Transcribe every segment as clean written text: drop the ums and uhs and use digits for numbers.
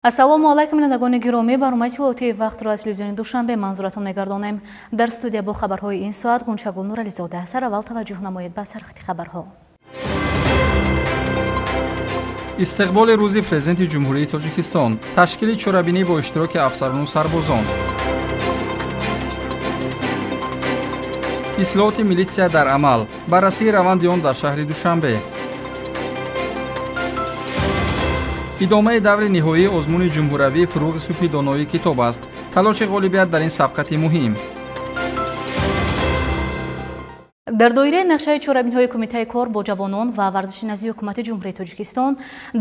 ассалому алайкум бинандагони гиромӣ, барномаи тиловати вақтро аз телевизиони душанбе манзуратон мегардонем. Дар студия бо хабарҳои ин соат Ғунчагул Нурализода. Сараввал таваҷҷӯҳ намоед ба сархати хабарҳо. истиқболи рӯзи президенти ҷумҳурии Тоҷикистон, ташкили чорабинӣ бо иштироки афсарону сарбозон, ислоҳоти милитсия дар амал, баррасии раванди он дар шаҳри Душанбе, идомаи даври ниҳоии озмуни ҷумҳуравии фуруғи субҳи доноӣ китоб аст. талоши ғолибият дар ин сабқати муҳим. дар доираи нақшаи чорабинҳои кумитаи кор бо ҷавонон ва варзиши назди ҳукумати ҷумҳурии Тоҷикистон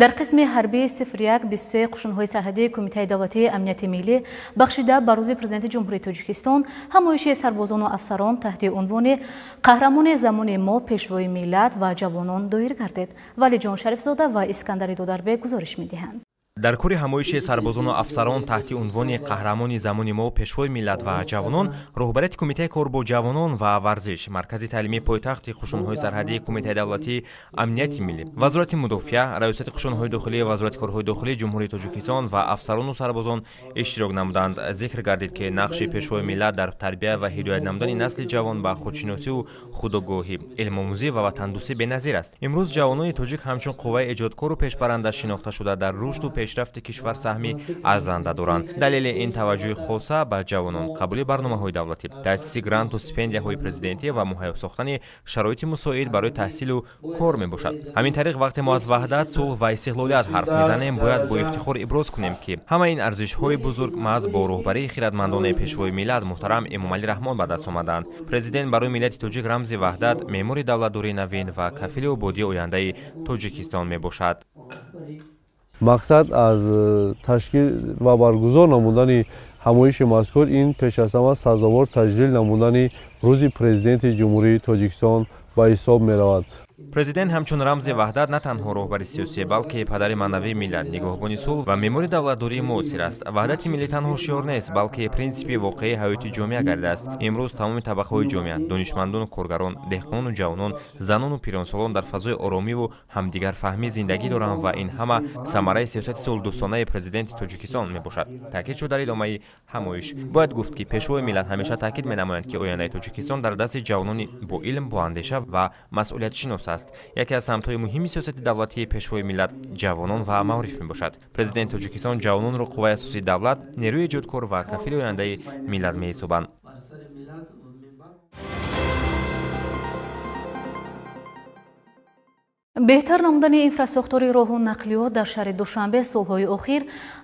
дар қисми ҳарбии 01-23 қушунҳои сарҳадии кумитаи давлатии амнияти миллӣ бахшида ба рӯзи президенти ҷумҳурии Тоҷикистон ҳамоиши сарбозону афсарон таҳти унвони қаҳрамони замони мо пешвои миллат ва ҷавонон доир гардид. Валиҷон Шарифзода ва Искандари Додарбек гузориш медиҳанд. дар кори ҳамоиши сарбозону афсарон таҳти унвони қаҳрамони замони мо пешвои миллат ва ҷавонон, роҳбарияти кумитаи кор бо ҷавонон ва варзиш, маркази таълимии пойтахти қушунҳои сарҳадии кумитаи давлатии амнияти миллӣ, вазорати мудофиа, раёсати қушунҳои дохилӣ, вазорати корҳои дохилии ҷумҳурии Тоҷикистон ва афсарону сарбозон иштирок намуданд. зикр гардид ки нақши пешвои миллат дар тарбия ва ҳидоят намудани насли ҷавон ба худшиносию худогоҳӣ, илмомӯзӣ ва ватандӯстӣ беназир аст. имрӯз ҷавонони тоҷик ҳамчун қувваи эҷодкору пешбаранда шинохта шуда дар рушду пешрафти кишвар саҳми арзанда доранд. далели ин таваҷҷӯҳи хоса ба ҷавонон, қабули барномаҳои давлатӣ, таъсиси гранту стипендияҳои президентӣ ва муҳайё сохтани шароити мусоид барои таҳсилу кор мебошад. ҳамин тариқ вақте мо аз ваҳдат, сулҳ ва истиқлолият ҳарф мезанем, бояд бо ифтихор иброз кунем ки ҳама ин арзишҳои бузург маҳз бо роҳбарии хиратмандони пешвои миллат муҳтарам Эмомалӣ Раҳмон ба даст омаданд. президент барои миллати тоҷик рамзи ваҳдат, меъмори давлатдории навин ва кафили ободии ояндаи Тоҷикистон мебошад. мақсад аз ташкил ва баргузор намудани ҳамоиши мазкур ин пеш аз ҳама сазовор таҷлил намудани рӯзи президенти ҷумҳурии Тоҷикистон ба ҳисоб меравад. президент ҳамчун рамзи ваҳдат на танҳо роҳбари сиёсӣ, балки падари маънавии миллат, нигоҳбони сулҳ ва меъмори давлатдории муосир аст. ваҳдати миллӣ танҳо шиёр нест, балки принсипи воқеии ҳаёти ҷомеа гардидааст. имрӯз тамоми табақаҳои ҷомеа, донишмандону коргарон, деҳқону ҷавонон, занону пиронсолон дар фазои оромиву ҳамдигарфаҳмӣ зиндагӣ доранд ва ин ҳама самараи сиёсати сулҳдӯстонаи президенти Тоҷикистон мебошад. таъкид шуд дар идомаи ҳамоиш. бояд гуфт ки пешвои миллат ҳамеша таъкид менамоянд ки ояндаи Тоҷикистон дар дасти ҷавонони бо илм, бо андеша ва масъулиятшинос аст. яке аз самтҳои муҳими сиёсати давлатии пешвои миллат ҷавонон ва маориф мебошад. президенти Тоҷикистон ҷавононро қувваи асосии давлат, нерӯи эҷодкор ва кафили ояндаи миллат меҳисобанд. беҳтар намудани инфраструктураи роҳу нақлиёт дар шаҳри Душанбе солҳои охир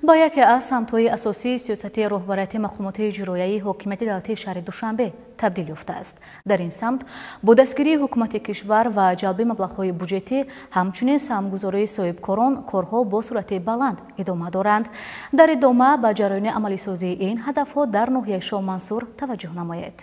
ба яке аз самтҳои асосии сиёсати роҳбарияти мақомоти иҷроияи ҳокимияти давлатии шаҳри Душанбе табдил ёфтааст. дар ин самт бо дастгирии ҳукумати кишвар ва ҷалби маблағҳои буҷетӣ ҳамчунин саҳмгузории соҳибкорон корҳо бо суръати баланд идома доранд. дар идома ба ҷараёни амалисозии ин ҳадафҳо дар ноҳияи Шоҳмансур таваҷҷӯҳ намоед.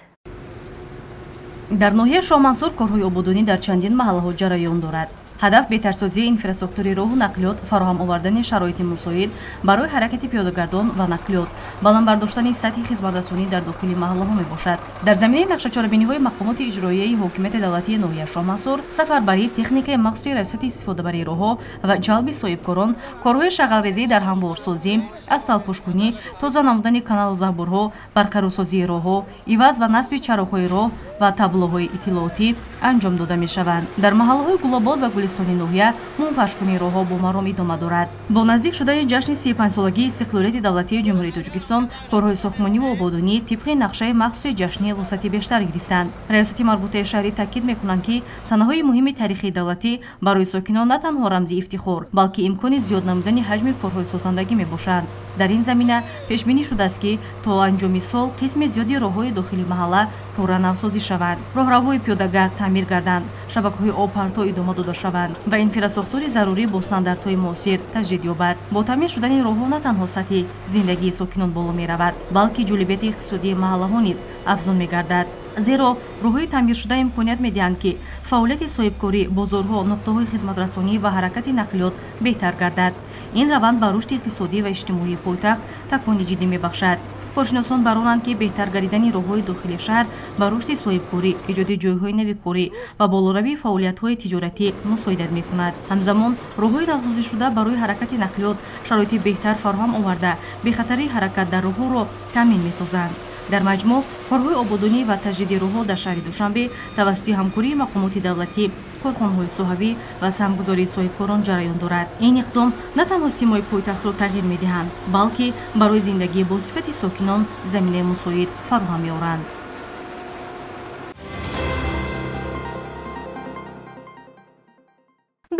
дар ноҳияи Шоҳмансур корҳои ободонӣ дар чандин маҳаллаҳо ҷараён дорад. ҳадаф беҳтарсозии инфраструктураи роҳу нақлиёт, фароҳам овардани шароити мусоид барои ҳаракати пиёдагардон ва нақлиёт, баландбардоштани сатҳи хизматрасонӣ дар дохили маҳаллаҳо мебошад. дар заминаи нақшачорабиниҳои мақомоти иҷроияи ҳокимияти давлатии ноҳияи Шоҳмансур, сафарбарӣ, техникаи махсуси раёсати истифодабарии роҳҳо ва ҷалби соҳибкорон, корҳои шағалрезӣ дар ҳамворсозӣ, асфалтпӯшкунӣ, тоза намудани каналу заҳбурҳо, барқарорсозии роҳҳо, иваз ва насби чароғҳои роҳ ва таблоҳои иттилоотӣ анҷом дода мешаванд. дар маҳаллаҳои Гулобод ва Гулистони ноҳия мунфашкунии роҳҳо бо маром идома дорад. бо наздик шудани ҷашни 35-солагии истиқлолияти давлатии ҷумҳурии Тоҷикистон, корҳои сохтмониву ободонӣ тибқи нақшаи махсуси ҷашнӣ вусъати бештар гирифтанд. раёсати марбутаи шаҳрӣ таъкид мекунанд ки санаҳои муҳими тарихии давлатӣ барои сокинон на танҳо рамзи ифтихор, балки имкони зиёд намудани ҳаҷми корҳои созандагӣ мебошанд. дар ин замина пешбинӣ шудааст ки то анҷоми сол қисми зиёди роҳҳои дохили маҳалла пурра навсозӣ шаванд, роҳравҳои пиёдагард таъмир гарданд, шабакаҳои обпарто идома дода шаванд ва инфраструктури зарурӣ бо стандартҳои муосир таҷдид ёбад. бо таъмир шудани роҳҳо на танҳо сатҳи зиндагии сокинон боло меравад, балки ҷолибияти иқтисодии маҳаллаҳо низ афзун мегардад. зеро роҳҳои таъмиршуда имконият медиҳанд ки фаъолияти соҳибкорӣ, бозорҳо, нуқтаҳои хизматрасонӣ ва ҳаракати нақлиёт беҳтар гардад. ин раванд ба рушди иқтисодӣ ва иҷтимоии пойтахт такони ҷиддӣ мебахшад. коршиносон баронанд ки беҳтар гардидани роҳҳои дохили шаҳр ба рушди соҳибкорӣ, иҷоди ҷойҳои нави корӣ ва болоравии фаъолиятҳои тиҷоратӣ мусоидат мекунад. ҳамзамон роҳҳои навсозишуда барои ҳаракати нақлиёт шароити беҳтар фароҳам оварда бехатарии ҳаракат дар роҳҳоро таъмин месозанд. дар маҷмӯъ корҳои ободонӣ ва таҷдиди роҳҳо дар шаҳри Душанбе тавассути ҳамкории мақомоти давлатӣ, корхонаҳои соҳавӣ ва самгузории соҳибкорон ҷараён дорад. ин иқдом на танҳо симои пойтахтро тағйир медиҳанд, балки барои зиндагии босифати сокинон заминаи мусоид фароҳам меоранд.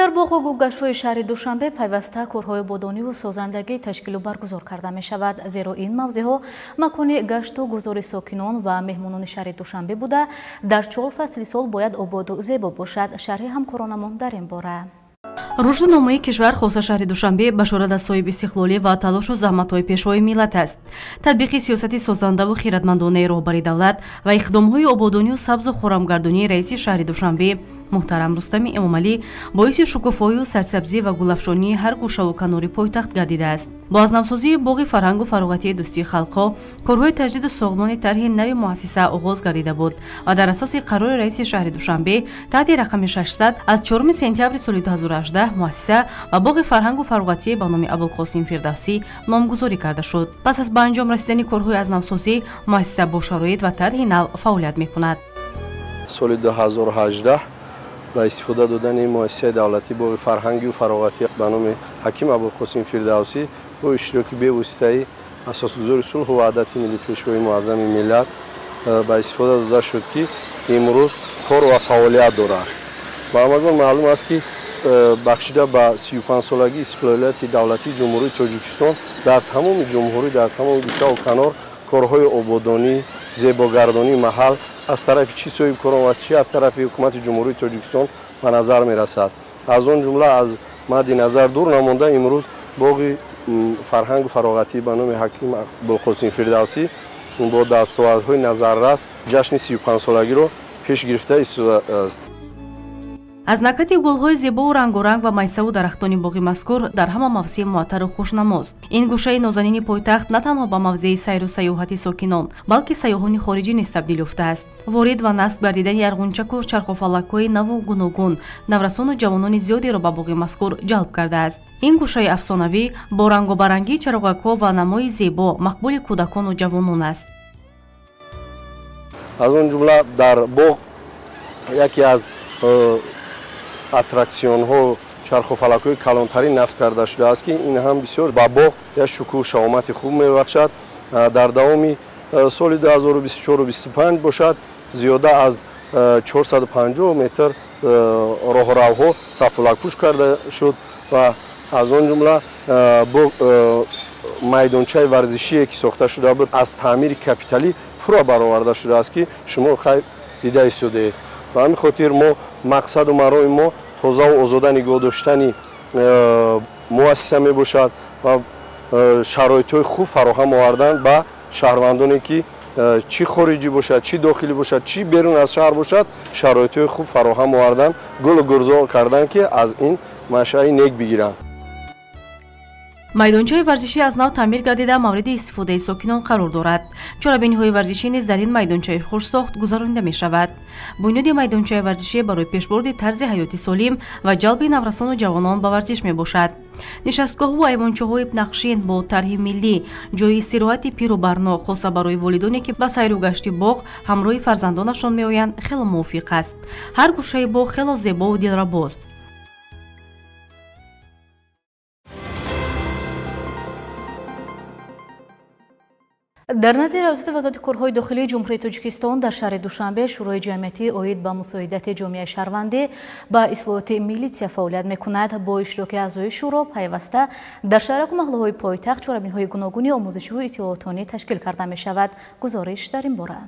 дар боғу гулгаштҳои шаҳри Душанбе пайваста корҳои ободониву созандагӣ ташкилу баргузор карда мешавад, зеро ин мавзеъҳо макони гашту гузори сокинон ва меҳмонони шаҳри Душанбе буда дар 4 фасли сол бояд ободу зебо бошад. шарҳи ҳамкоронамон дар ин бора. рушдномаи кишвар хоса шаҳри Душанбе башорат аз соҳиби истиқлолӣ ва талошу заҳматҳои пешвои миллат аст. татбиқи сиёсати созандаву хиратмандонаи роҳбари давлат ва иқдомҳои ободонию сабзу хӯрамгардонии раиси шаҳри Душанбе муҳтарам Рустами Эмомалӣ боиси шукуфоию сарсабзӣ ва гулафшонии ҳар гӯшаву канори пойтахт гардидааст. бо аз навсозии боғи фарҳангу фароғатии дӯстии халқҳо корҳои таҷдиду сохтмони тарҳи нави муассиса оғоз гардида буд ва дар асоси қарори раиси шаҳри Душанбе таҳти рақами 600 аз 4 сентябри соли 2018 муассиса ва боғи фарҳангу фароғатӣ ба номи Абулқосим Фирдавсӣ номгузорӣ карда шуд. пас аз ба анҷом расидани корҳои аз навсозӣ муассиса бо шароит ва тарҳи нав фаъолият мекунад. соли 2018 با استفاده دادن مؤسسه دولتی باغ فرهنگی و فراغتی به نام حکیم ابوالقاسم فردوسی با اشتراک بی‌واسطه‌ای اساسگذار صلح و وحدت ملی پیشوای معظم ملت با استفاده داده شد که امروز کار و فعالیت دارد. با همگان معلوم است که بخشیده به 35 سالگی استقلالیت دولتی جمهوری تاجیکستان در تمام جمهوری در تمام گوشه و کنار کارهای آبادانی، زیباگردانی محل از طرف چی صاحبکاران و چی از طرف حکومت جمهوری تاجیکستان به نظر می رسد. از آن جمله از مد نظر دور نمانده امروز باغ فرهنگ و فراغتی به نام حکیم ابوالقاسم فردوسی با دستاوردهای نظررس جشن 35 سالگی را پیش گرفته است. аз накати гулҳои зебову рангоранг ва майсаву дарахтони боғи мазкур дар ҳама мавзеъ муаттару хушнамост. ин гӯшаи нозанини пойтахт на танҳо ба мавзеи сайру сайёҳати сокинон, балки сайёҳони хориҷӣ низ табдил ёфтааст. ворид ва насб гардидани арғунчаку чархофалакҳои наву гуногун наврасону ҷавонони зиёдеро ба боғи мазкур ҷалб кардааст. ин гӯшаи афсонавӣ бо рангобарангии чароғакҳо ва намои зебо мақбули кӯдакону ҷавонон аст. аз он ҷумла дар боғ яке аз аттраксионҳо чархофалакҳои калонтарин насб карда шудааст ки ин ҳам бисёр ба боғ як шукӯҳу шаомати хуб мебахшад. дар давоми соли 2024-25 бошад зиёда аз 450 метр роҳравҳо сафулакпӯш карда шуд ва аз он ҷумла майдончаи варзишие ки сохта шуда буд аз таъмири капиталӣ пурра бароварда шудааст ки шумо хай дида истодаест. ба ҳамин хотир мо мақсаду марои мо тозаву озода нигоҳ доштани муассиса мебошад ва шароитҳои хуб фароҳам овардан ба шаҳрвандоне ки чӣ хориҷӣ бошад, чӣ дохилӣ бошад, чӣ берун аз шаҳр бошад, шароитҳои хуб фароҳам овардан, гулу гурзор кардан ки аз ин маншаи нек бигиранд. майдончаи варзишӣ аз нав таъмир гардида мавриди истифодаи сокинон қарор дорад. чорабиниҳои варзишӣ низ дар ин майдончаи хушсохт гузаронида мешавад. бунёди майдончаи варзишӣ барои пешбурди тарзи ҳаёти солим ва ҷалби наврасону ҷавонон ба варзиш мебошад. нишастгоҳу айвончаҳои нақшин бо тарҳи миллӣ, ҷои истироҳати пиру барно хоса барои волидоне ки ба сайру гашти боғ ҳамроҳи фарзандонашон меоянд хело мувофиқ аст. ҳар гӯшаи боғ хело зебову дилрабост. дар назири риёсати вазорати корҳои дохилии ҷумҳурии Тоҷикистон дар шаҳри Душанбе шӯрои ҷамъиятӣ оид ба мусоидати ҷомеаи шаҳрвандӣ ба ислоҳоти милитсия фаъолият мекунад. бо иштироки аъзои шӯро пайваста дар шаҳраку маҳаллаҳои пойтахт чорабиниҳои гуногуни омӯзишиву иттилоотонӣ ташкил карда мешавад. гузориш дар ин бора.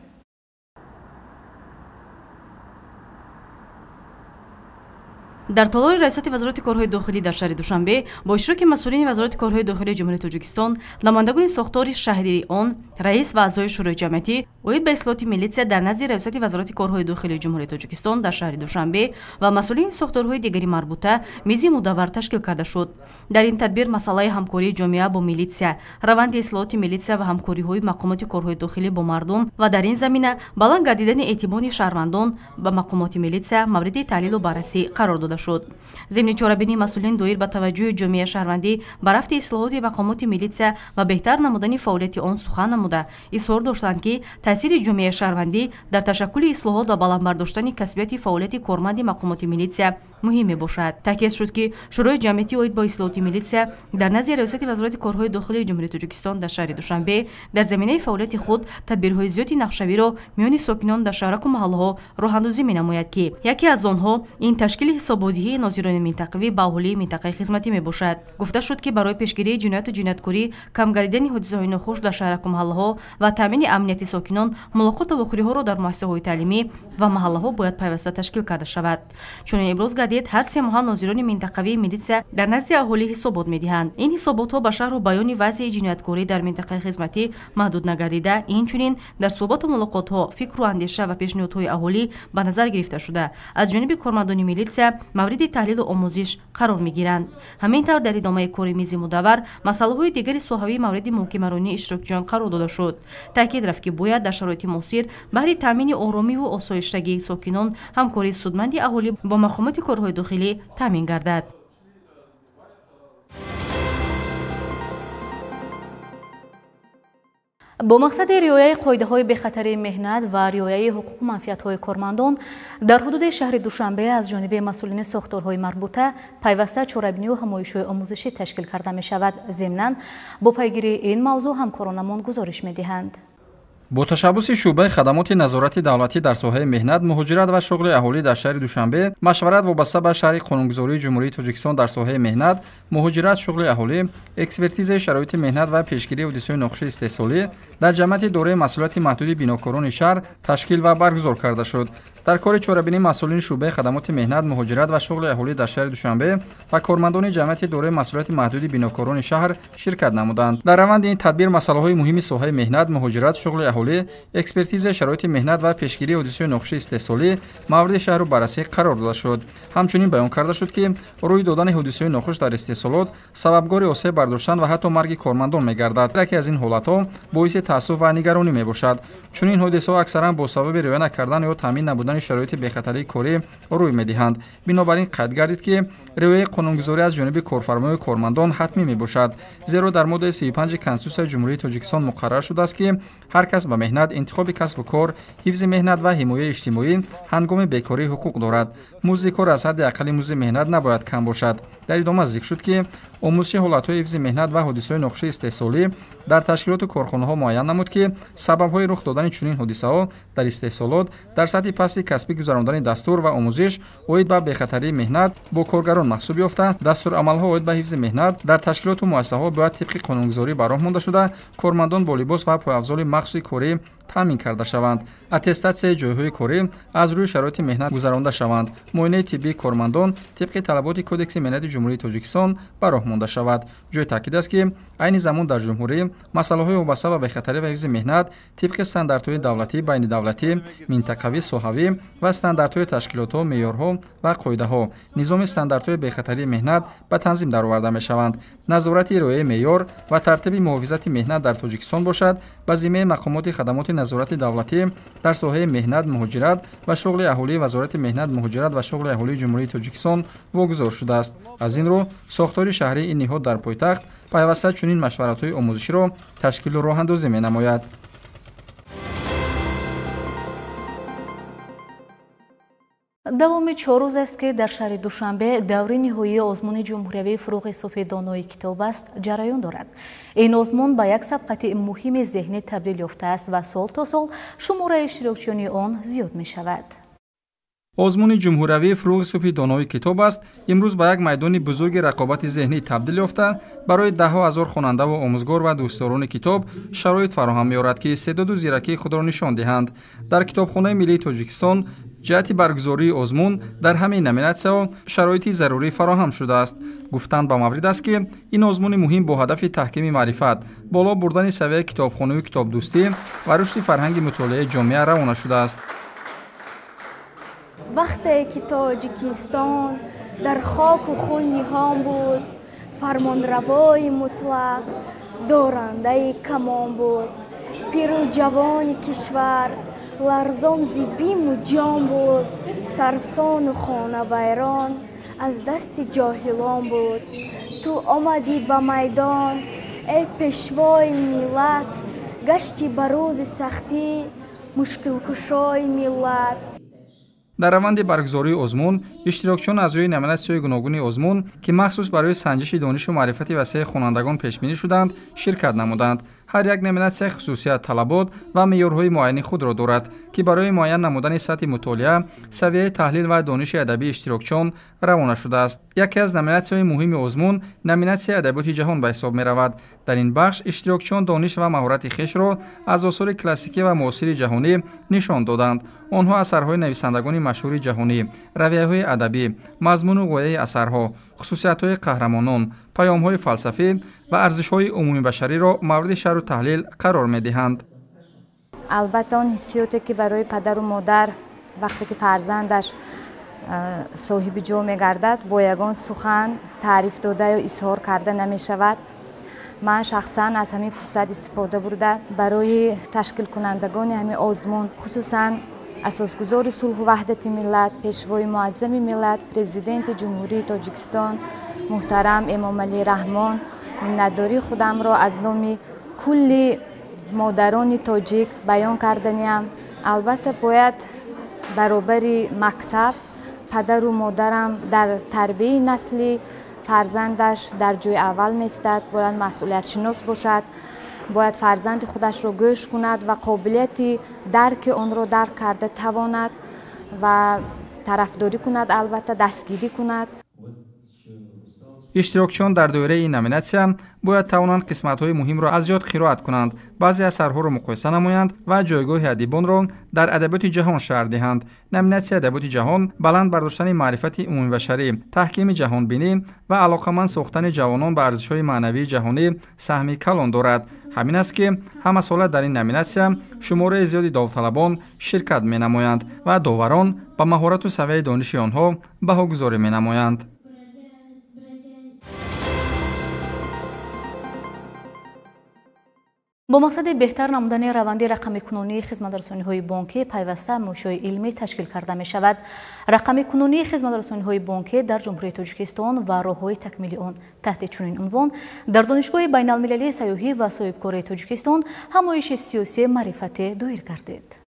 дар толори раисати вазорати корҳои дохилӣ дар шаҳри душанбе бо иштироки масъулини вазорати корҳои дохилии ҷумҳурии тоҷикистон, намояндагони сохтори шаҳрии он, раис ва аъзои шӯрои ҷамъиятӣ оид ба ислоҳоти милитсия дар назди раисати вазорати корҳои дохилии ҷумҳурии тоҷикистон дар шаҳри душанбе ва масъулини сохторҳои дигари марбута мизи мудаввар ташкил карда шуд. дар ин тадбир масъалаи ҳамкории ҷомеа бо милитсия, раванди ислоҳоти милитсия ва ҳамкориҳои мақомоти корҳои дохилӣ бо мардум ва дар ин замина баланд гардидани эътибори шаҳрвандон ба мақомоти милитсия мавриди таҳлилу баррасӣ қарор дода шуд. зимни чорабинии масъулин доир ба таваҷҷӯҳи ҷомеаи шаҳрвандӣ ба рафти ислоҳоти мақомоти милитсия ва беҳтар намудани фаъолияти он сухан намуда изҳор доштанд ки таъсири ҷомеаи шаҳрвандӣ дар ташаккули ислоҳот ва баландбардоштани касбияти фаъолияти корманди мақомоти милитсия муҳим мебошад. таъкид шуд ки шӯрои ҷамъиятӣ оид ба ислоҳоти милитсия дар назди раисати вазорати корҳои дохилии ҷумҳурии тоҷикистон дар шаҳри душанбе дар заминаи фаъолияти худ тадбирҳои зиёди нақшавиро миёни сокинон дар шаҳраку маҳаллаҳо роҳандозӣ менамояд ки яке аз онҳо ин ташкили ҳисободиҳии нозирони минтақавӣ ба аҳолии минтақаи хизматӣ мебошад. гуфта шуд ки барои пешгирии ҷинояту ҷинояткорӣ, камгардидани ҳодисаҳои нохуш дар шаҳраку маҳаллаҳо ва таъмини амнияти сокинон, мулоқоту вохӯриҳоро дар муассисаҳои таълимӣ ва маҳаллаҳо бояд пайваста ташкил карда шавад. чунин иброз гардид, ҳар 3 моҳа нозирони минтақавии милитсия дар назди аҳолӣ ҳисобот медиҳанд. ин ҳисоботҳо ба шарҳу баёни вазъи ҷинояткорӣ дар минтақаи хизматӣ маҳдуд нагардида, инчунин дар суҳбату мулоқотҳо фикру андеша ва пешниҳодҳои аҳолӣ ба назар гирифта шуда аз ҷониби кормандони милитсия мавриди таҳлилу омӯзиш қарор мегиранд. ҳамин тавр дар идомаи кори мизи мудаввар масъалаҳои дигари соҳавии мавриди муҳокимаронии иштирокчиён қарор дода шуд. таъкид рафт ки бояд дар шароити муосир баҳри таъмини оромиву осоиштагии сокинон ҳамкории судманди аҳолӣ бо мақомоти корҳои дохилӣ таъмин гардад. бо мақсади риояи қоидаҳои бехатарии меҳнат ва риояи ҳуқуқу манфиатҳои кормандон дар ҳудуди шаҳри душанбе аз ҷониби масъулини сохторҳои марбута пайваста чорабинию ҳамоишҳои омӯзишӣ ташкил карда мешавад. зимнан бо пайгирии ин мавзӯъ ҳамкоронамон гузориш медиҳанд. бо ташаббуси шӯъбаи хадамоти назорати давлатӣ дар соҳаи меҳнат, муҳоҷират ва шуғли аҳолӣ дар шаҳри душанбе, машварат вобаста ба шарҳи қонунгузории ҷумҳурии тоҷикистон дар соҳаи меҳнат, муҳоҷират, шуғли аҳолӣ, экспертизаи шароити меҳнат ва пешгирии ҳодисаҳои нохуши истеҳсолӣ дар ҷамъияти дораи масъулияти маҳдуди бинокорони шаҳр ташкил ва баргузор карда шуд. дар кори чорабинӣ масъулини шӯъбаи хадамоти меҳнат, муҳоҷират ва шуғли аҳолӣ дар шаҳри душанбе ва кормандони ҷамъияти дораи масъулияти маҳдуди бинокорони шаҳр ширкат намуданд. дар раванди ин тадбир масъалаҳои муҳими соҳаи меҳнат, муҳоҷират, шуғли аҳолӣ, экспертизаи шароити меҳнат ва пешгирии ҳодисаҳои нохуши истеҳсолӣ мавриди шаҳру баррасӣ қарор дода шуд. ҳамчунин баён карда шуд ки рӯй додани ҳодисаҳои нохуш дар истеҳсолот сабабгори осеб бардоштан ва ҳатто марги кормандон мегардад. яке аз ин ҳолатҳо боиси таассуф ва нигаронӣ мебошад. чунин ҳодисаҳо аксаран бо сабаби риоя накардан ё таъмин набудани шароити бехатарии корӣ рӯй медиҳанд. бинобар ин қайд гардид ки риояи қонунгузорӣ аз ҷониби корфармои кормандон ҳатмӣ мебошад, зеро дар моддаи 35 Конститутсияи ҷумҳурии Тоҷикистон муқаррар шудааст ки ҳар кас ба меҳнат, интихоби касбу кор, ҳифзи меҳнат ва ҳимояи иҷтимоӣ ҳангоми бекорӣ ҳуқуқ дорад. музди кор аз ҳадди аққали музди меҳнат набояд кам бошад. дар идома зикр шуд ки омӯзиши ҳолатҳои ҳифзи меҳнат ва ҳодисаҳои нохуши истеҳсолӣ дар ташкилоту корхонаҳо муайян намуд ки сабабҳои рух додани чунин ҳодисаҳо дар истеҳсолот дар сатҳи пасти касбӣ гузарондани дастур ва омӯзиш оид ба бехатарии меҳнат бо коргарон маҳсуб ёфта, дастурамалҳо оид ба ҳифзи меҳнат дар ташкилоту муассисаҳо бояд тибқи қонунгузорӣ ба роҳ монда шуда, кормандон бо либос ва пойафзоли махсуси корӣ таъмин карда шаванд. аттестатсияи ҷойҳои корӣ аз рӯи шароити меҳнат гузаронда шаванд. муоинаи тиббии кормандон тибқи талаботи Кодекси меҳнати ҷумҳурии Тоҷикистон ба роҳ монда шавад. ҷои таъкид аст ки айни замон дар ҷумҳурӣ масъалаҳои вобаста ба бехатарӣ ва ҳифзи меҳнат тибқи стандартҳои давлатӣ, байнидавлатӣ, минтақавӣ, соҳавӣ ва стандартҳои ташкилотҳо, меъёрҳо ва қоидаҳо, низоми стандартҳои бехатарии меҳнат ба танзим дароварда мешаванд. назорати риояи меъёр ва тартиби муҳофизати меҳнат дар Тоҷикистон бошад ба зиммаи мақомоти хадамоти назорати давлатӣ дар соҳаи меҳнат, муҳоҷират ва шуғли аҳолӣ Вазорати меҳнат, муҳоҷират ва шуғли аҳолии ҷумҳурии Тоҷикистон вогузор шудааст. аз ин рӯ сохтори шаҳрии ин ниҳод дар пойтахт пайваста чунин машваратҳои омӯзиширо ташкилу роҳандозӣ менамояд. давоми 4 рӯз аст ки дар шаҳри Душанбе даври ниҳоии озмуни ҷумҳуриявии фуруғи субҳи донои китоб аст ҷараён дорад. ин озмун ба як сабқати муҳими зеҳнӣ табдил ёфтааст ва сол то сол шумораи иштирокчиёни он зиёд мешавад. озмуни ҷумҳуриявии фуруғи субҳи донои китоб аст имрӯз ба як майдони бузурги рақобати зеҳнӣ табдил ёфта барои даҳҳо ҳазор хонандаву омӯзгор ва дӯстдорони китоб шароит фароҳам меорад ки истеъдоду зиракии худро нишон диҳанд. дар китобхонаи миллии Тоҷикистон جهت برگزاری آزمون در همین نامیناسی‌ها شرایط ضروری فراهم شده است. گفتند با مورد است که این آزمون مهم با هدف تحکیم معرفت، بالا بردن سویه کتابخوانی و کتاب دوستی و رشد فرهنگ مطالعه جامعه روانه شده است. وقتی که تاجیکستان در خاک و خون نهان بود، فرمانروای مطلق دارنده کمان بود. پیر و جوان کشور لرزان ز بیم و جان بود. سرسان و خانه ویران از دست جاهلان بود. تو آمدی به میدان ای پیشوای ملت، گشتی به روز سختی مشکل کشای ملت. در روند برگزاری آزمون اشتراکچیان از روی نامیناسی‌های گوناگون آزمون که مخصوص برای سنجش دانش و معرفت وسیع خوانندگان پیش بینی شدند شرکت نمودند. هر یک نامیناسیه خصوصیت، طلبات و معیارهای معین خود را دارد که برای معین نمودن سطح مطالعه، سویه تحلیل و دانش ادبی اشتراکچیان روانه شده است. یکی از نامیناسی‌های مهم آزمون نامیناسیه ادبیات جهان به حساب می‌رود. در این بخش اشتراکچیان دانش و مهارت خویش را از آثار کلاسیکی و معاصر جهانی نشان دادند. آنها اثرهای نویسندگان مشهور جهانی، رویه‌های ادبی، مضمون و غایه اثرها، خصوصیت‌های قهرمانان، پیام‌های فلسفی و ارزش‌های عمومی بشری را مورد شرح و تحلیل قرار می‌دهند. البته آن حسیاتی که برای پدر و مادر وقتی که فرزندش صاحب جو می‌گردد با یگان سخن تعریف داده یا اظهار کرده نمی‌شود. من شخصاً از همین فرصت استفاده برده برای تشکیل کنندگان همین آزمون، خصوصاً اساسگزار صلح و وحدت ملت، پیشوای معظم ملت، پرزیدنت جمهوری تاجیکستان محترم امام علی رحمان، مندتداری خودم را از نام کل مادران تاجیک بیان کردنیم. البته باید برابر مکتب پدر و مادرم در تربیت نسلی فرزندش در جای اول میستد. باید مسئولیت شناس باشد، باید فرزند خودش را گوش کند و قابلیت درک آن را درک کرده تواند و طرفداری کند، البته دستگیری کند. اشتراکچیان در دوره این نامیناسیه باید توانند قسمت‌های مهم را از یاد قرائت کنند، بعضی اثرها را مقایسه نمایند و جایگاه ادیبان را در ادبیات جهان شرح دهند. نامیناسیه ادبیات جهان بلند برداشتن معرفت عمومی بشری، تحکیم جهان بینی و علاقمند ساختن جوانان به ارزش‌های معنوی جهانی سهمی کلان دارد. همین است که همه ساله در این نامیناسیه شماره زیادی داوطلبان شرکت می‌نمایند و داوران با مهارت و سویه دانش آنها بهاگذاری می‌نمایند. با مقصد بهتر نمودن روند رقمی کنونی خدمت‌رسانی‌های بانکی پیوسته موشهای علمی تشکیل کرده می شود. رقمی کنونی خدمت‌رسانی‌های بانکی در جمهوری تاجیکستان و راه‌های تکمیل آن تحت چنین عنوان در دانشگاه بین‌المللی سیاحی و صاحبکاری تاجیکستان همایش سیاسی معرفت دایر گردید.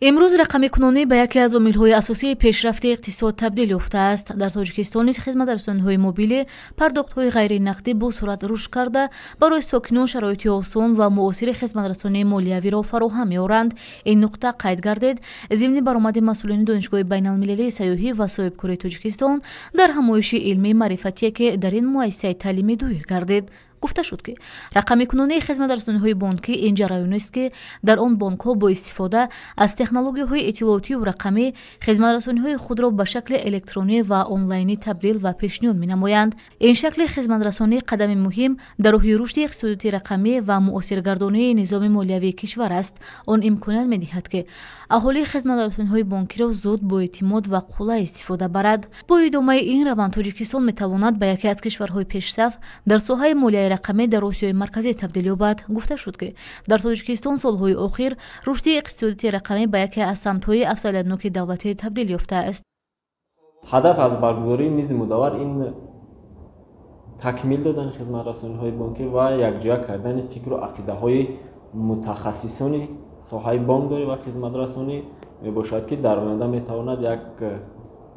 امروز رقمی کنونی به یکی از عامل‌های اساسی پیشرفت اقتصاد تبدیل یافته است. در تاجیکستان نیز خدمت‌رسانی‌های موبیل پرداخت‌های غیر نقدی با سرعت رشد کرده برای ساکنان شرایط آسان و معاصر خدمت‌رسانی مالیوی را فراهم می‌آورند. این نقطه قید گردید ضمن برآمد مسئولین دانشگاه بین‌المللی سیاحی و صاحبکاری تاجیکستان در همایش علمی معرفتی که در این مؤسسه تعلیمی دایر گردید. گفته شد که رقمی کنونی خدمت‌رسانی‌های بانکی این جریانی است که در آن بانک‌ها با استفاده از تکنولوژی‌های اطلاعاتی و رقمی خدمت‌رسانی‌های خود را به شکل الکترونی و آنلاینی تبدیل و پیشنهاد می‌نمایند. این شکل خدمت‌رسانی قدم مهم در راه رشد اقتصادی رقمی و مؤثرگردانی نظام مالیوی کشور است. آن امکانات می‌دهد که اهالی خدمت‌رسانی‌های بانکی را زود با اعتماد و قلع استفاده برد. با ادامه این روند تاجیکستان می‌تواند به یکی از کشورهای پیشرو در ساحه مالیه رقمی در آسیای مرکزی تبدیل یابد. گفته شد که در تاجیکستان سالهای اخیر رشد اقتصادی رقمی به یکی از سمت‌های افضلیت‌ناک دولتی تبدیل یافته است. هدف از برگزاری میز مدور این تکمیل دادن خدمت‌رسانی‌های بانکی و یکجا کردن فکر و عقیده‌های متخصصان ساحه بانکداری و خدمت‌رسانی میباشد که در آینده میتواند یک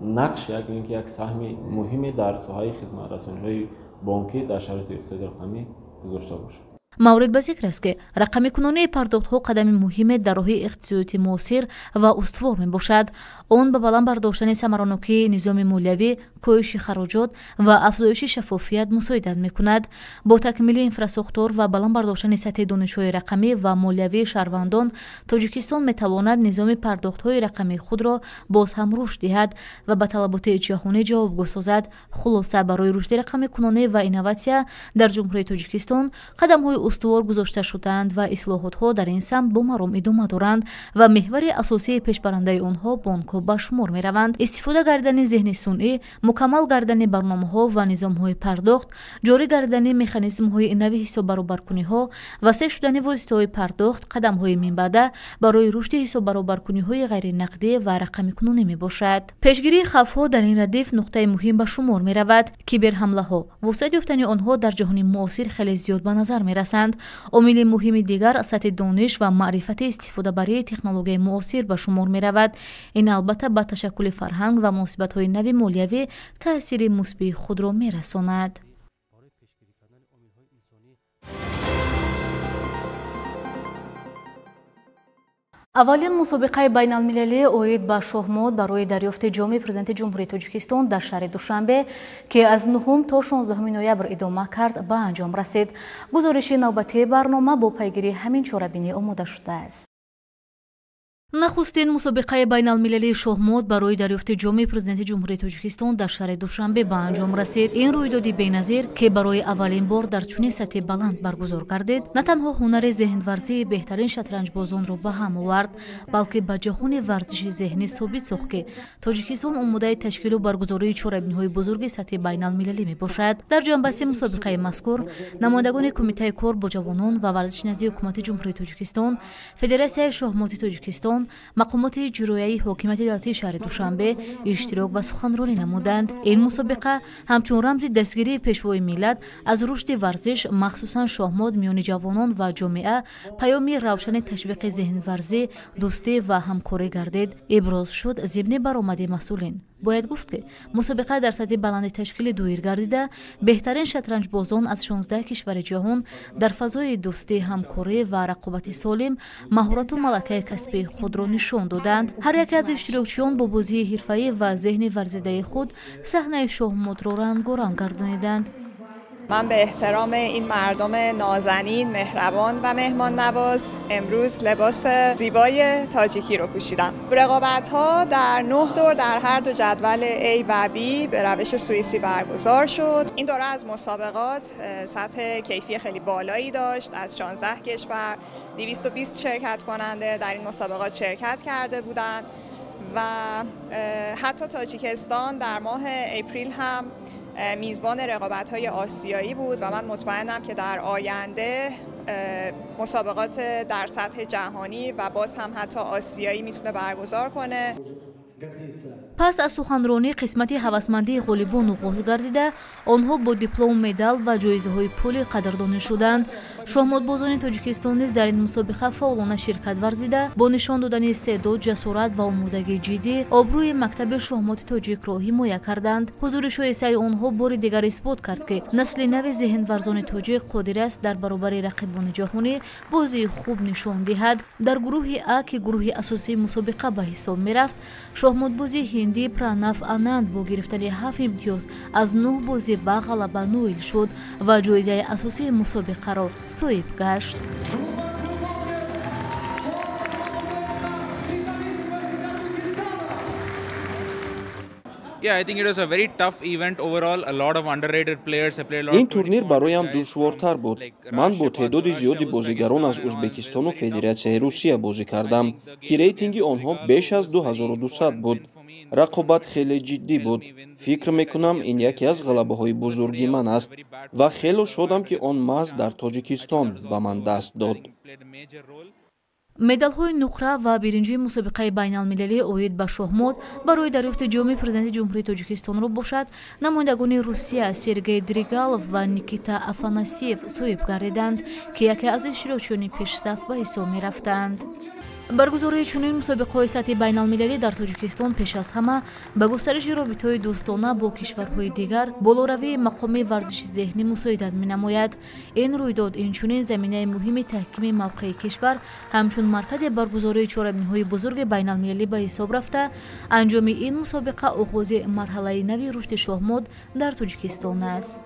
نقش یک سهم مهمی در ساحه خدمت‌رسانی‌های بانکی در شرایط اقتصادی رقمی گذاشته باشد. маврид ба зикр аст ки рақамикунонии пардохтҳо қадами муҳиме дар роҳи иқтисодиёти муосир ва устувор мебошад. он ба баланд бардоштани самаранокии низоми молиявӣ, коҳиши хароҷот ва афзоиши шаффофият мусоидат мекунад. бо такмили инфраструктур ва баланд бардоштани сатҳи донишҳои рақамӣ ва молиявии шаҳрвандон, тоҷикистон метавонад низоми пардохтҳои рақамии худро боз ҳам рушд диҳад ва ба талаботи ҷаҳонӣ ҷавобгӯ созад. хулоса, барои рушди рақамикунонӣ ва инноватсия дар ҷумҳурии Тоҷикистон қадамҳои устувор гузошта шудаанд ва ислоҳотҳо дар ин самт бо маром идома доранд ва меҳвари асосии пешбарандаи онҳо бонкҳо ба шумор мераванд. истифода гардидани зеҳни сунъӣ, мукаммал гардидани барномаҳо ва низомҳои пардохт, ҷорӣ гардидани механизмҳои нави ҳисоббаробаркуниҳо, васеъ шудани воситаҳои пардохт қадамҳои минбаъда барои рушди ҳисоббаробаркуниҳои ғайринақдӣ ва рақамикунонӣ мебошад. пешгирии хавфҳо дар ин радиф нуқтаи муҳим ба шумор меравад. киберҳамлаҳо, вусъат ёфтани онҳо дар ҷаҳони муосир хеле зиёд ба назар мерасанд. омили муҳими дигар сатҳи дониш ва маърифати истифодабарии технологияи муосир ба шумор меравад. ин албатта ба ташаккули фарҳанг ва муносибатҳои нави молиявӣ таъсири мусбии худро мерасонад. аввалин мусобиқаи байналмилалии оид ба шоҳмод барои дарёфти ҷоми президенти ҷумҳурии Тоҷикистон дар шаҳри Душанбе, ки аз 9 то 16 ноябр идома кард, ба анҷом расид. гузориши навбатии барнома бо пайгирии ҳамин чорабинӣ омода шудааст. нахустин мусобиқаи байналмилалии шоҳмод барои дарёфти ҷоми президенти ҷумҳурии Тоҷикистон дар шаҳри Душанбе ба анҷом расид. ин рӯйдоди беназир, ки барои аввалин бор дар чунин сатҳи баланд баргузор гардид, на танҳо ҳунари зеҳнварзии беҳтарин шатранҷбозонро ба ҳам овард, балки ба ҷаҳони варзиши зеҳнӣ собит сохт, ки Тоҷикистон омодаи ташкилу баргузории чорабиниҳои бузурги сатҳи байналмилалӣ мебошад. дар ҷанбасти мусобиқаи мазкур, намояндагони Кумитаи кор бо ҷавонон ва варзиши наздии ҳукумати ҷумҳурии Тоҷикистон, Федератсияи шоҳмоти Тоҷикистон, мақомоти ҷурояи ҳокимияти давлатии шаҳри Душанбе иштирок ва суханронӣ намуданд. ин мусобиқа ҳамчун рамзи дастгирии пешвои миллат аз рушди варзиш, махсусан шоҳмод миёни ҷавонон ва ҷомеа, паёми равшани ташвиқи зеҳнварзӣ, дӯстӣ ва ҳамкорӣ гардид. иброз шуд зибни баромади масъулин. бояд гуфт, ки мусобиқа дар сатҳи баланди ташкили дуир гардида, беҳтарин шатранҷбозон аз 16 кишвари ҷаҳон дар фазои дӯстӣ, ҳамкорӣ ва рақобати солим маҳорату малакаи касбии худро нишон доданд. ҳар яке аз иштирокчиён бо бозии ҳирфаӣ ва зеҳни варзидаи худ саҳнаи шоҳмотро рангоранг гардониданд. من به احترام این مردم نازنین، مهربان و مهمان نواز امروز لباس زیبای تاجیکی رو پوشیدم. رقابت‌ها در 9 دور در هر دو جدول A و B به روش سوئیسی برگزار شد. این دوره از مسابقات سطح کیفی خیلی بالایی داشت. از 16 کشور 220 شرکت کننده در این مسابقات شرکت کرده بودند و حتی تاجیکستان در ماه اپریل هم میزبان رقابت‌های آسیایی بود و من مطمئنم که در آینده مسابقات در سطح جهانی و باز هم حتی آسیایی میتونه برگزار کنه. پس از سخنرانی قسمتی ҳавасмандии ғолибон оғоз гардида, онҳо бо диплом, медал ва ҷоизаҳои пулӣ қадрдонӣ шуданд. шоҳмотбозони Тоҷикистон низ дар ин мусобиқа фаъолона ширкат варзида, бо нишон додани истеъдод, ҷасорат ва омодагии ҷиддӣ обрӯи мактаби шоҳмоти тоҷикро ҳимоя карданд. ҳузури шоисаи онҳо бори дигар исбот кард, ки насли нави зеҳнварзони тоҷик қодир аст дар баробари рақибони ҷаҳонӣ бозии хуб нишон диҳад. дар гурӯҳи А, ки гурӯҳи асосии мусобиқа ба ҳисоб мерафт, шоҳмотбози ҳиндӣ Пранав Ананд бо гирифтани 7 имтиёз аз 9 бозӣ ба ғалаба ноил шуд ва ҷоизаи асосии мусобиқаро соҳиб гашт. ин турнир бароям душвортар буд. ман бо теъдоди зиёди бозигарон аз Ӯзбекистону Федератсияи Русия бозӣ кардам, ки рейтинги онҳо беш аз 2200 буд. рақобат хеле ҷиддӣ буд. фикр мекунам, ин яке аз ғалабаҳои бузурги ман аст ва хеле шодам, ки он маҳз дар Тоҷикистон ба ман даст дод. медалҳои нуқра ва биринҷии мусобиқаи байналмилалии оид ба шоҳмот барои дарёфти ҷоми президенти ҷумҳурии Тоҷикистонро бошад, намояндагони Русия Сергей Дригалов ва Никита Афанасьев соҳиб гардиданд, ки яке аз иштирокчиёни пешсаф ба ҳисоб мерафтанд. баргузории чунин мусобиқаҳои сатҳи байналмилалӣ дар тоҷикистон пеш аз ҳама ба густариши робитаҳои дӯстона бо кишварҳои дигар болоравии мақоми варзиши зеҳнӣ мусоидат менамояд. Ин рӯйдод инчунин заминаи муҳими таҳкими мавқеи кишвар ҳамчун маркази баргузории чорабиниҳои бузурги байналмилалӣ ба ҳисоб рафта, анҷоми ин мусобиқа оғози марҳалаи нави рушди шоҳмод дар Тоҷикистон аст.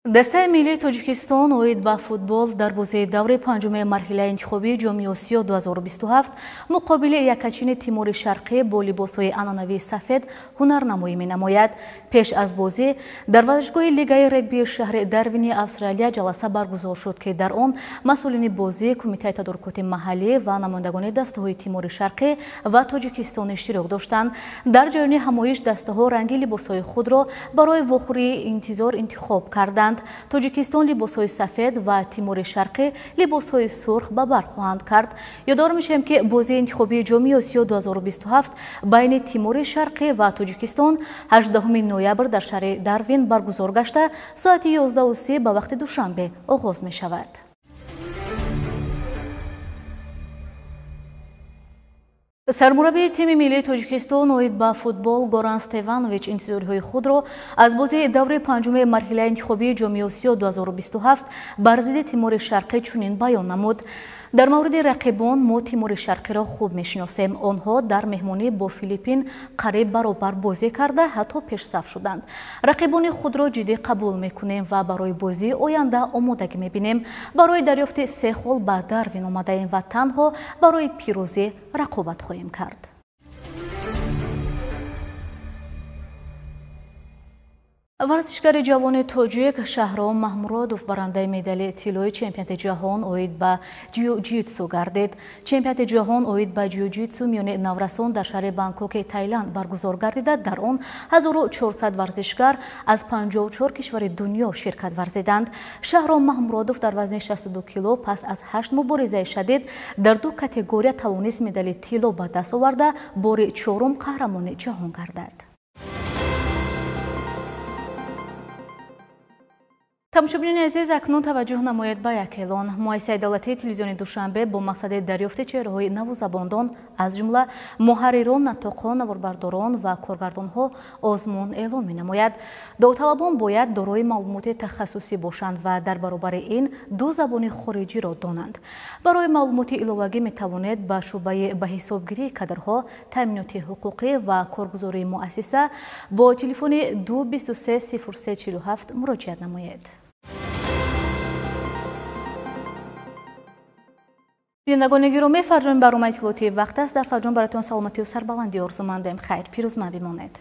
дастаи миллии Тоҷикистон оид ба футбол дар бозии даври панҷуми марҳилаи интихобии ҷоми Осиё 2027 муқобили якачини Тимори Шарқӣ бо либосҳои анъанавии сафед ҳунарнамоӣ менамояд. Пеш аз бозӣ дар варзишгоҳи лигаи регбии шаҳри Дарвини Австралия ҷаласа баргузор шуд, ки дар он масъулини бозӣ, Кумитаи тадорукоти маҳаллӣ ва намояндагони дастаҳои Тимори Шарқӣ ва Тоҷикистон иштирок доштанд. Дар ҷаёни ҳамоиш дастаҳо ранги либосҳои худро барои вохӯрии интизор интихоб карданд. Тоҷикистон либосҳои сафед ва Тимори Шарқӣ либосҳои сурх ба бар хоҳанд кард. Ёдор мешавем, ки бозии интихобии ҷоми Осиё 2027 байни Тимори Шарқӣ ва Тоҷикистон 18 ноябр дар шаҳри Дарвин баргузор гашта соати 11:30 ба вақти душанбе оғоз мешавад. сармураббии тими миллии Тоҷикистон оид ба футбол Горан Стеванович интизориҳои худро аз бозии даври панҷуми марҳилаи интихобии ҷоми Осиё 2027 бар зидди Тимори Шарқӣ чунин баён намуд: дар мавриди рақибон мо Тимори Шарқиро хуб мешиносем. Онҳо дар меҳмонӣ бо Филиппин қариб баробар бозӣ карда ҳатто пешсаф шуданд. Рақибони худро ҷиддӣ қабул мекунем ва барои бозии оянда омодагӣ мебинем. Барои дарёфти 3 хол ба Дарвин омадаем ва танҳо барои пирӯзӣ рақобат хоҳем кард. варзишгари ҷавони тоҷик Шаҳром Маҳмуродов барандаи медали тиллои чемпионати ҷаҳон оид ба ҷиу-ҷитсу гардид. Чемпионати ҷаҳон оид ба ҷиу-ҷитсу миёни наврасон дар шаҳри Бангкоки, Таиланд баргузор гардида, дар он 1400 варзишгар аз 54 кишвари дунё ширкат варзиданд. Шаҳром Маҳмуродов дар вазни 62 кило пас аз 8 муборизаи шадид дар ду категория тавонист медали тилло ба даст оварда бори 4-ум қаҳрамони ҷаҳон гардад. тамошобинони азиз, акнун таваҷҷӯҳ намоед ба як эълон. муассисаи давлатии телевизиони Душанбе бо мақсади дарёфти чеҳраҳои наву забондон аз ҷумла муҳаррирон, натоқон, наворбардорон ва коргардонҳо озмун эълон менамояд. Довталабон бояд дорои маълумоти тахассусӣ бошанд ва дар баробари ин ду забони хориҷиро донанд. барои маълумоти иловагӣ метавонед ба шуъбаи баҳисобгирии кадрҳо, таъминоти ҳуқуқӣ ва коргузории муассиса бо телефони 223 0347 муроҷиат намоед. бинандагони гиромӣ, фарҷоми барномаи иттилоотии вақт аст. дар фарҷом баратон саломатию сарбаландӣ орзумандем. хайр, пирӯзманд бимонед.